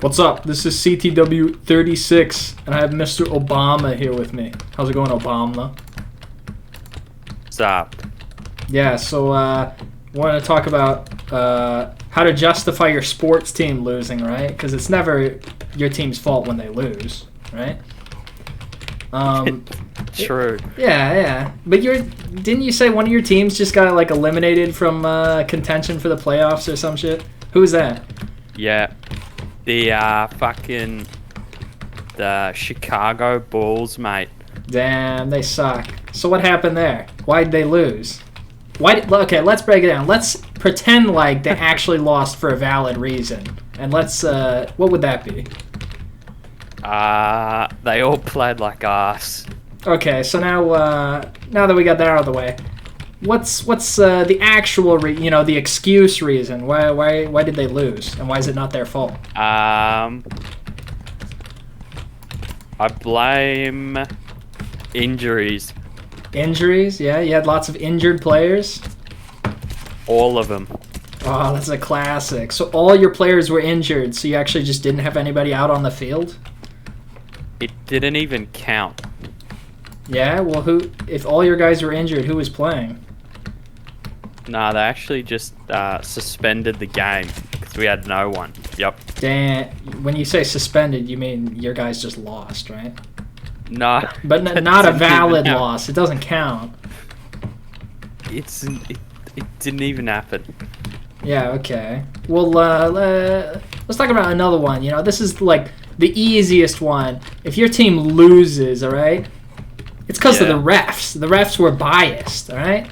What's up? This is CTW36, and I have Mr. Obama here with me. How's it going, Obama? What's up? Yeah, so want to talk about how to justify your sports team losing, right? Because it's never your team's fault when they lose, right? True. Yeah. But didn't you say one of your teams just got like eliminated from contention for the playoffs or some shit? Who was that? Yeah. The Chicago Bulls, mate. Damn, they suck. So what happened there? Why'd they lose? Okay, let's break it down. Let's pretend like they actually lost for a valid reason. And let's, what would that be? They all played like ass. Okay, so now that we got that out of the way, what's the actual the excuse reason? Why did they lose, and why is it not their fault? I blame injuries. Injuries? Yeah, you had lots of injured players. All of them. Oh, that's a classic. So all your players were injured, so you actually just didn't have anybody out on the field? It didn't even count. Yeah, well, if all your guys were injured, who was playing? Nah, they actually just suspended the game because we had no one. Yep. Damn, when you say suspended, you mean your guys just lost, right? No. But not a valid loss. It doesn't count. It didn't even happen. Yeah, okay. Well, let's talk about another one. This is like the easiest one. If your team loses, all right, it's because of the refs. The refs were biased, all right?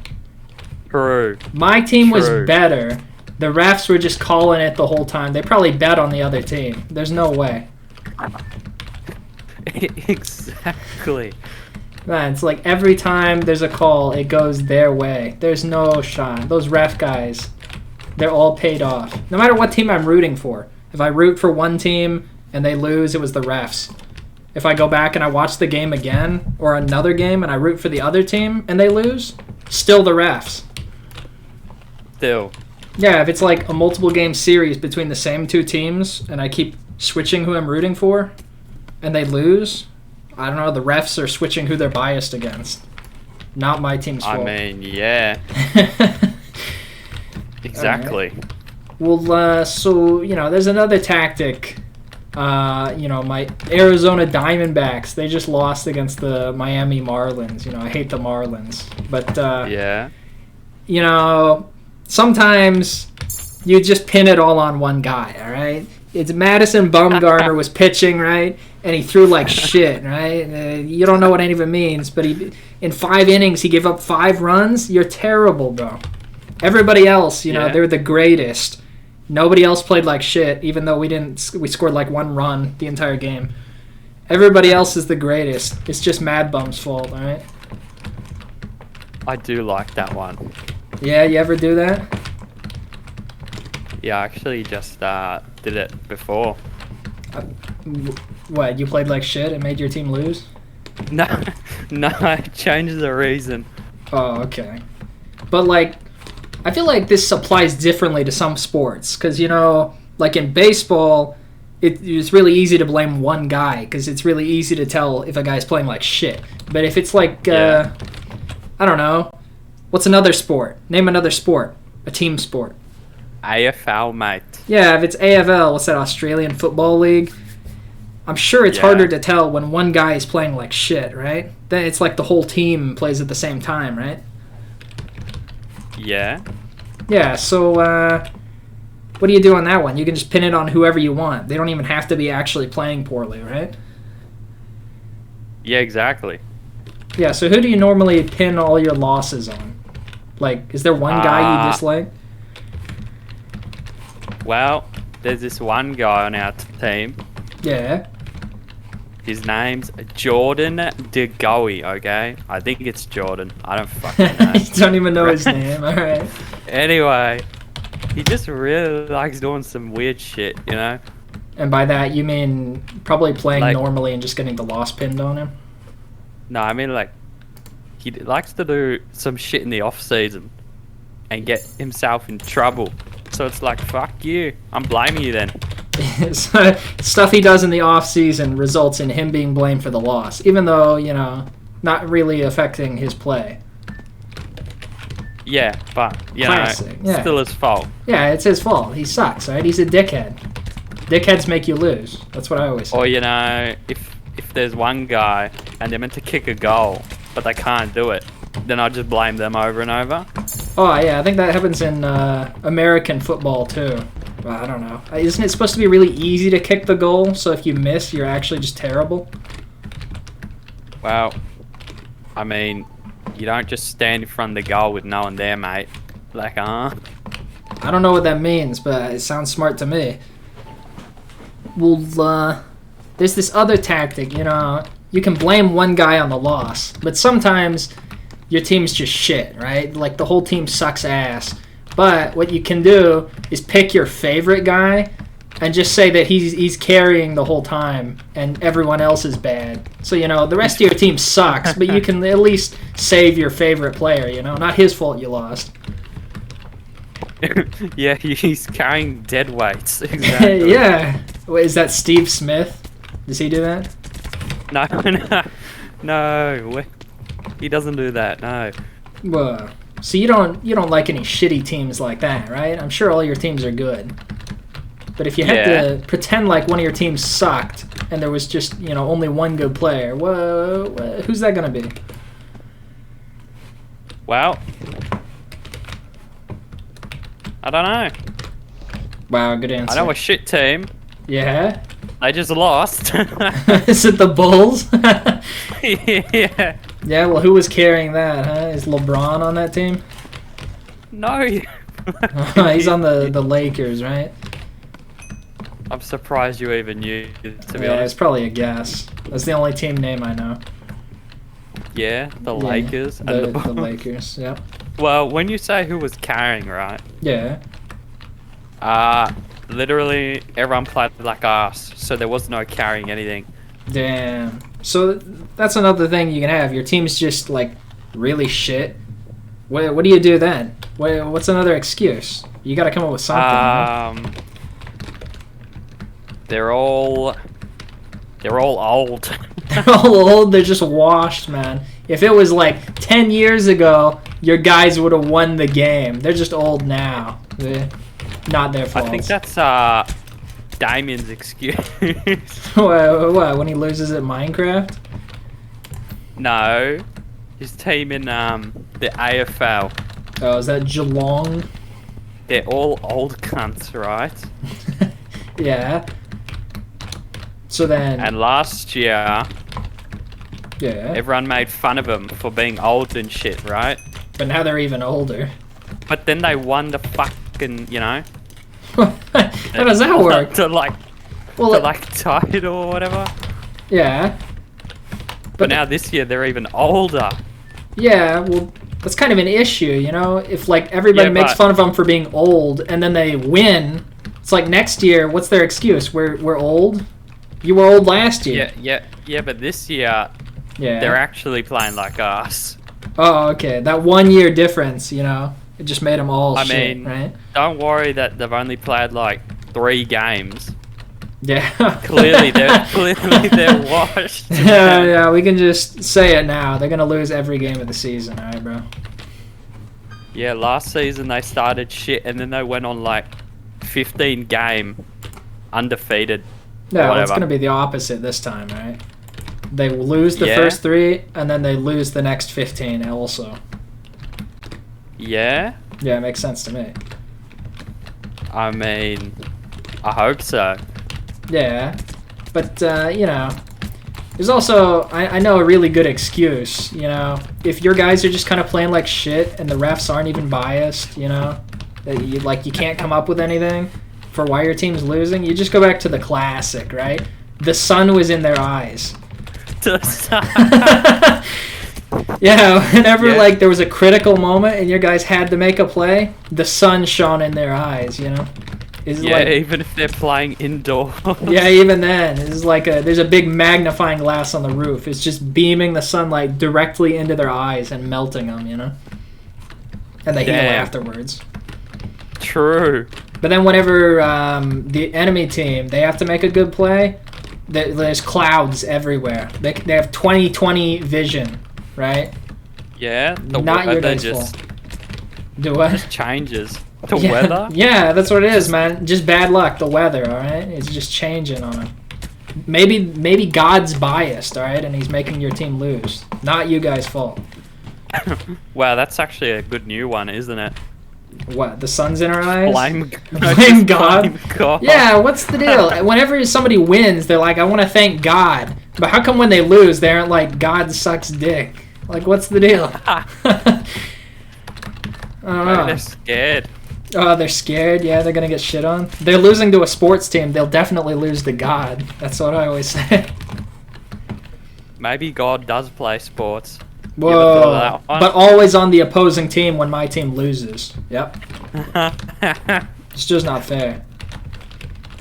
True. My team was better. The refs were just calling it the whole time. They probably bet on the other team. There's no way. Exactly. Man, it's like every time there's a call, it goes their way. There's no shot. Those ref guys, they're all paid off. No matter what team I'm rooting for. If I root for one team and they lose, it was the refs. If I go back and I watch the game again, or another game, and I root for the other team and they lose, still the refs. Still. Yeah, if it's like a multiple game series between the same two teams and I keep switching who I'm rooting for and they lose, I don't know, the refs are switching who they're biased against. Not my team's fault. I mean, yeah. Exactly. Right. Well, so, there's another tactic. My Arizona Diamondbacks, they just lost against the Miami Marlins. I hate the Marlins. But, yeah. Sometimes you just pin it all on one guy, all right? It's Madison Bumgarner was pitching, right? And he threw like shit, right? You don't know what any of it means, but in 5 innings, he gave up 5 runs. You're terrible, bro. Everybody else, they're the greatest. Nobody else played like shit, even though we scored like 1 run the entire game. Everybody else is the greatest. It's just Mad Bum's fault, all right? I do like that one. Yeah, you ever do that? Yeah, I actually just did it before. What, you played like shit and made your team lose? No, I changed the reason. Oh, okay. But, I feel like this applies differently to some sports. Because, like in baseball, it's really easy to blame one guy. Because it's really easy to tell if a guy's playing like shit. But if it's like, I don't know. What's another sport? Name another sport. A team sport. AFL, mate. Yeah, if it's AFL, what's that, Australian Football League? I'm sure it's harder to tell when one guy is playing like shit, right? Then it's like the whole team plays at the same time, right? Yeah. Yeah, so what do you do on that one? You can just pin it on whoever you want. They don't even have to be actually playing poorly, right? Yeah, exactly. Yeah, so who do you normally pin all your losses on? Is there one guy you dislike? Well, there's this one guy on our team. Yeah. His name's Jordan DeGoey, okay? I think it's Jordan. I don't fucking know. You don't even know his name, alright. Anyway, he just really likes doing some weird shit, And by that, you mean probably playing normally and just getting the loss pinned on him? No, I mean, he likes to do some shit in the off-season and get himself in trouble. So it's like, fuck you. I'm blaming you then. Stuff he does in the off season results in him being blamed for the loss, even though not really affecting his play. Yeah, but Classic, yeah. Still his fault. Yeah, it's his fault. He sucks, right? He's a dickhead. Dickheads make you lose. That's what I always say. Or if there's one guy and they're meant to kick a goal, but they can't do it, then I just blame them over and over. Oh yeah, I think that happens in American football too. Well, I don't know. Isn't it supposed to be really easy to kick the goal? So if you miss, you're actually just terrible. Well, I mean, you don't just stand in front of the goal with no one there, mate. Like, I don't know what that means, but it sounds smart to me. Well, there's this other tactic, you can blame one guy on the loss, but sometimes your team's just shit, right? Like, the whole team sucks ass. But what you can do is pick your favorite guy and just say that he's carrying the whole time and everyone else is bad. So, the rest of your team sucks, but you can at least save your favorite player, not his fault you lost. yeah, he's carrying dead weights. Exactly. Yeah. Wait, is that Steve Smith? Does he do that? No. He doesn't do that, no. Well, so you don't like any shitty teams like that, right? I'm sure all your teams are good. But if you had to pretend like one of your teams sucked and there was just, only one good player, who's that going to be? Well, I don't know. Wow, good answer. I know a shit team. Yeah? They just lost. Is it the Bulls? Yeah. Yeah, well, who was carrying that, huh? Is LeBron on that team? No. He's on the Lakers, right? I'm surprised you even knew, to be Yeah, honest. it's probably a guess. That's the only team name I know. Yeah, the Lakers and the the Bulls. Lakers, yep. Well, when you say who was carrying, right? Yeah. Literally everyone played like ass, so there was no carrying anything. Damn. So that's another thing you can have. Your team's just like really shit. What do you do then? What's another excuse? You got to come up with something. Right? They're all old. They're all old. They're just washed, man. If it was like 10 years ago, your guys would have won the game. They're just old now. Not their fault. I think that's Damien's excuse. What? When he loses at Minecraft? No, his team in the AFL. Oh, is that Geelong? They're all old cunts, right? Yeah. So then. And last year, yeah. everyone made fun of them for being old and shit, right? But now they're even older. But then they won the fucking, How does that work? to title or whatever. Yeah. But now this year they're even older. Yeah, well, that's kind of an issue, If like everybody makes fun of them for being old and then they win, it's like next year, what's their excuse? We're old. You were old last year. Yeah. But this year, they're actually playing like us. Oh, okay. That 1 year difference, it just made them all shit, right? Don't worry that they've only played like 3 games. Yeah. clearly they're washed. Yeah, we can just say it now. They're gonna lose every game of the season, all right, bro? Yeah, last season they started shit and then they went on like 15 game undefeated. No, it's gonna be the opposite this time, right? They lose the first 3 and then they lose the next 15 also. Yeah? Yeah, it makes sense to me. I mean, I hope so. Yeah, but, there's also, I know a really good excuse, If your guys are just kind of playing like shit and the refs aren't even biased, that you can't come up with anything for why your team's losing, you just go back to the classic, right? The sun was in their eyes. Yeah, whenever there was a critical moment and your guys had to make a play, the sun shone in their eyes, even if they're playing indoors. Yeah, even then, it's there's a big magnifying glass on the roof. It's just beaming the sunlight directly into their eyes and melting them, And they heal afterwards. True. But then whenever the enemy team, they have to make a good play, there's clouds everywhere. They have 20/20 vision, right? Yeah. The Not your weather guys' just fault. Do what? just changes. The Yeah. weather. Yeah, that's what it is, man. Just bad luck. The weather, all right? It's just changing on them. Maybe God's biased, all right, and he's making your team lose. Not you guys' fault. Wow, that's actually a good new one, isn't it? What? The sun's in our eyes? Blame Blame God? Blame God. Yeah, what's the deal? Whenever somebody wins, they're like, I want to thank God. But how come when they lose, they aren't like, God sucks dick? Like, what's the deal? I don't know. They're scared. Oh, they're scared? Yeah, they're going to get shit on? They're losing to a sports team. They'll definitely lose to God. That's what I always say. Maybe God does play sports. You ever Whoa. thought of that one? But always on the opposing team when my team loses. Yep. It's just not fair.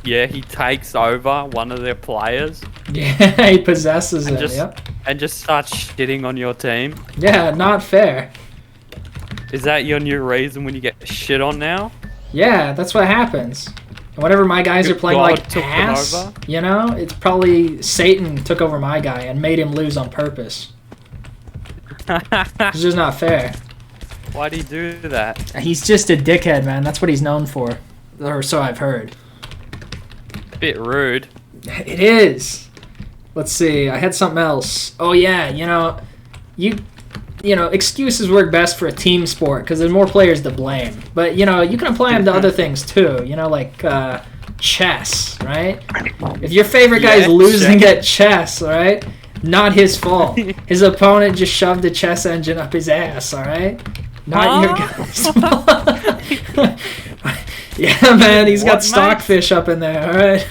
Yeah, he takes over one of their players Yeah, he possesses and it. just Yep. and just starts shitting on your team. Yeah, not fair. Is that your new reason when you get shit on now? Yeah, that's what happens. And whenever my guys are playing God like took them ass, over? you know, it's probably Satan took over my guy and made him lose on purpose. It's just not fair. Why do you do that? He's just a dickhead, man. That's what he's known for. Or so I've heard. Bit rude. It is. Let's see. I had something else. Oh yeah, you know, excuses work best for a team sport because there's more players to blame. But you know, you can apply them to other things too. You know, like chess, right? If your favorite guy is losing at chess, all right, not his fault. His opponent just shoved the chess engine up his ass, all right. Not your guy's fault. Yeah, man, he's got What, stockfish up in there, all right.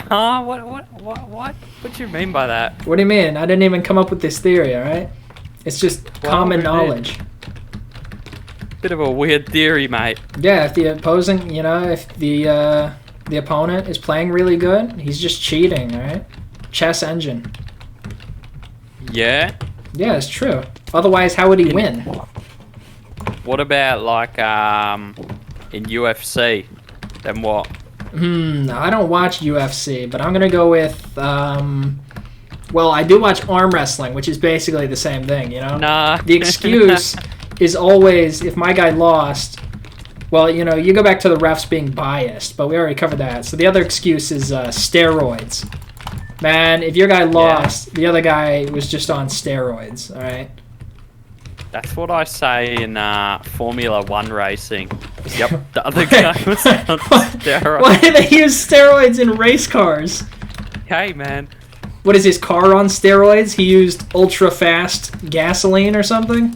Huh? What? What do you mean by that? What do you mean? I didn't even come up with this theory, all right? It's just common we did. knowledge. Bit of a weird theory, mate. Yeah, if the opposing, you know, if the opponent is playing really good, he's just cheating, all right? Chess engine. Yeah. Yeah, it's true. Otherwise, how would he win? What about like in UFC? Then what? I don't watch UFC, but I'm gonna go with well, I do watch arm wrestling, which is basically the same thing, you know? Nah. The excuse is always, if my guy lost, well, you know, you go back to the refs being biased, but we already covered that. So the other excuse is steroids. Man, if your guy lost, the other guy was just on steroids, all right? That's what I say in Formula 1 racing. Yep, the other guy was on steroids. Why do they use steroids in race cars? Hey, man. What is his car on steroids? He used ultra-fast gasoline or something?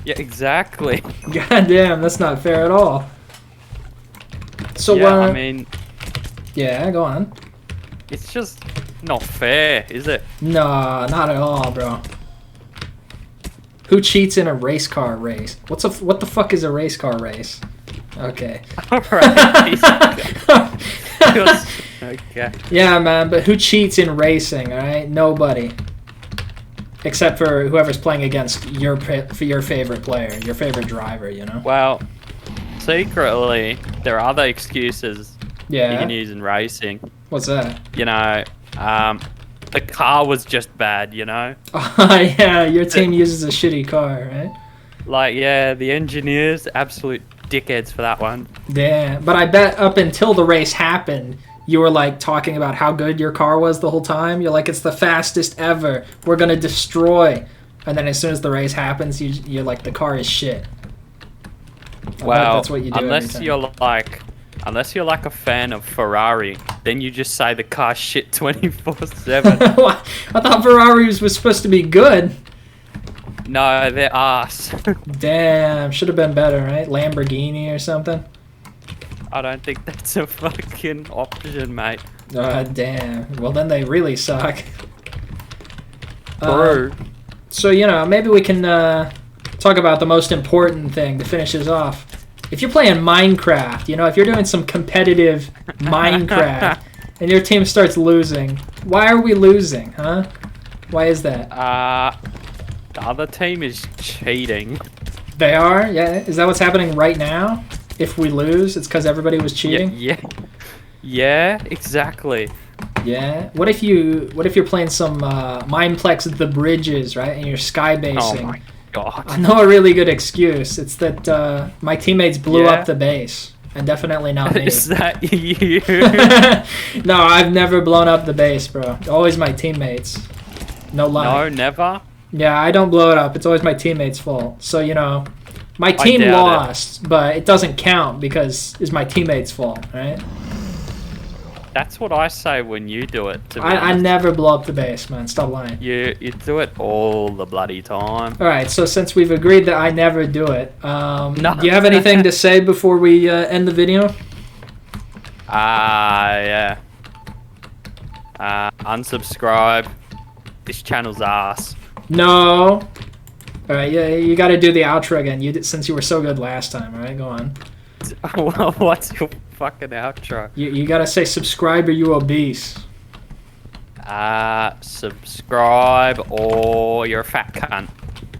Yeah, exactly. God damn, that's not fair at all. So, Yeah, I mean, yeah, go on. it's just not fair, is it? No, not at all, bro. Who cheats in a race car race? What the fuck is a race car race? Okay. Alright. Okay. Yeah, man, but who cheats in racing, alright? Nobody. Except for whoever's playing against your favorite player, your favorite driver, you know? Well, secretly, there are other excuses you Yeah. can use in racing. What's that? You know, the car was just bad, you know? Oh, yeah, your team uses a shitty car, right? Like, yeah, the engineers, absolute dickheads for that one. Yeah, but I bet up until the race happened, you were like talking about how good your car was the whole time. You're like, it's the fastest ever. We're gonna destroy. And then as soon as the race happens, you're like, the car is shit. I bet Well, that's what you do every unless time. unless you're like a fan of Ferrari, then you just say the car's shit 24/7. What? I thought Ferraris was supposed to be good. No, they're ass. Damn, should have been better, right? Lamborghini or something. I don't think that's a fucking option, mate. Damn. Well, then they really suck. Bro. So, you know, maybe we can talk about the most important thing to finish this off. If you're playing Minecraft, you know, if you're doing some competitive Minecraft and your team starts losing, why are we losing, huh? Why is that? The other team is cheating. They are? Yeah. Is that what's happening right now? if we lose, it's because everybody was cheating. Yeah, exactly. Yeah. What if you're playing some Mineplex The Bridges, right? And you're sky basing. Oh my god. I know a really good excuse. It's that my teammates blew up the base, and definitely not me. Is that you? No, I've never blown up the base, bro. Always my teammates. No lie. No, never. Yeah, I don't blow it up. It's always my teammates' fault. So, you know, my team lost, but it doesn't count because it's my teammates' fault, right? That's what I say when you do it. To be I honest. never blow up the base, man. Stop lying. You do it all the bloody time. All right, so since we've agreed that I never do it, No. do you have anything to say before we end the video? Yeah. Unsubscribe. This channel's ass. No. All right, yeah, you got to do the outro again. Since you were so good last time. All right, go on. Well, what's your fucking outro? You got to say subscribe or you obese. Subscribe or you're a fat cunt.